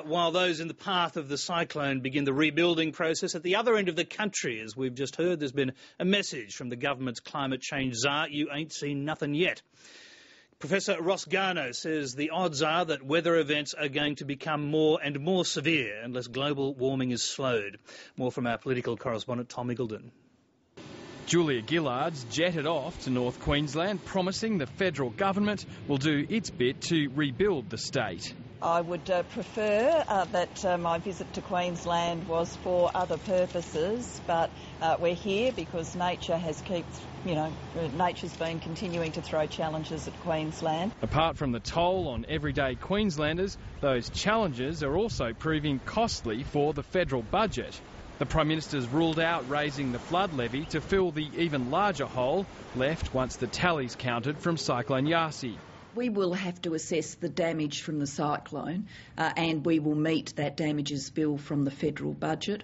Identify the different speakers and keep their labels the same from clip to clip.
Speaker 1: While those in the path of the cyclone begin the rebuilding process at the other end of the country, as we've just heard, there's been a message from the government's climate change czar: you ain't seen nothing yet. Professor Ross Garnaut says the odds are that weather events are going to become more and more severe unless global warming is slowed. More from our political correspondent Tom Eagleton.
Speaker 2: Julia Gillard's jetted off to North Queensland, promising the federal government will do its bit to rebuild the state.
Speaker 3: I would prefer that my visit to Queensland was for other purposes, but we're here because nature has nature's been continuing to throw challenges at Queensland.
Speaker 2: Apart from the toll on everyday Queenslanders, those challenges are also proving costly for the federal budget. The Prime Minister's ruled out raising the flood levy to fill the even larger hole left once the tally's counted from Cyclone Yasi.
Speaker 4: We will have to assess the damage from the cyclone and we will meet that damages bill from the federal budget.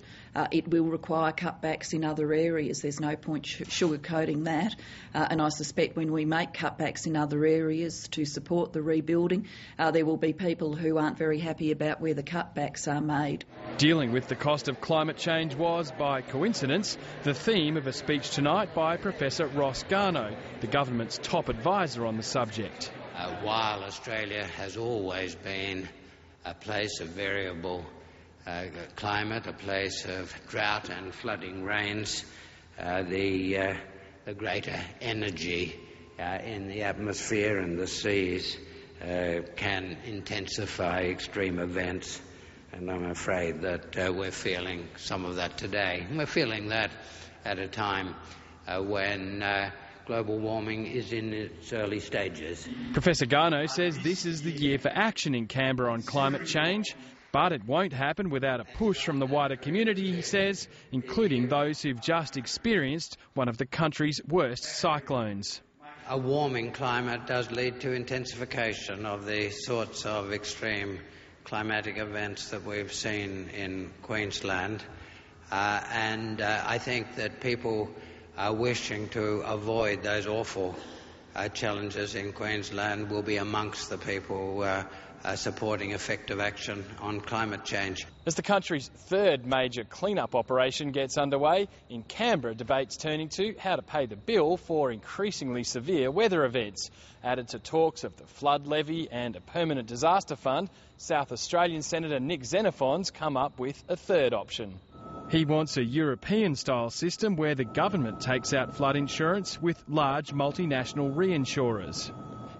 Speaker 4: It will require cutbacks in other areas. There's no point sugarcoating that. And I suspect when we make cutbacks in other areas to support the rebuilding, there will be people who aren't very happy about where the cutbacks are made.
Speaker 2: Dealing with the cost of climate change was, by coincidence, the theme of a speech tonight by Professor Ross Garnaut, the government's top advisor on the subject.
Speaker 5: While Australia has always been a place of variable climate, a place of drought and flooding rains, the greater energy in the atmosphere and the seas can intensify extreme events, and I'm afraid that we're feeling some of that today. We're feeling that at a time when global warming is in its early stages.
Speaker 2: Professor Garnaut says this is the year for action in Canberra on climate change, but it won't happen without a push from the wider community, he says, including those who've just experienced one of the country's worst cyclones.
Speaker 5: A warming climate does lead to intensification of the sorts of extreme climatic events that we've seen in Queensland, and I think that people wishing to avoid those awful challenges in Queensland will be amongst the people supporting effective action on climate change.
Speaker 2: As the country's third major clean-up operation gets underway, in Canberra debates turning to how to pay the bill for increasingly severe weather events. Added to talks of the flood levy and a permanent disaster fund, South Australian Senator Nick Xenophon's come up with a third option. He wants a European-style system where the government takes out flood insurance with large multinational reinsurers.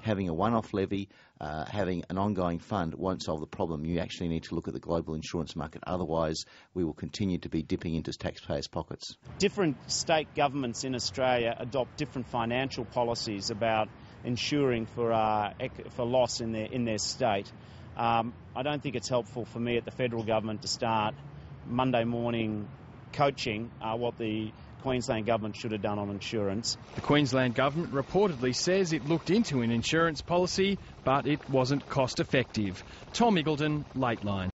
Speaker 6: Having a one-off levy, having an ongoing fund won't solve the problem. You actually need to look at the global insurance market. Otherwise, we will continue to be dipping into taxpayers' pockets.
Speaker 7: Different state governments in Australia adopt different financial policies about insuring for loss in their state. I don't think it's helpful for me at the federal government to start Monday morning coaching what the Queensland government should have done on insurance.
Speaker 2: The Queensland government reportedly says it looked into an insurance policy, but it wasn't cost effective. Tom Eagleton, Lateline.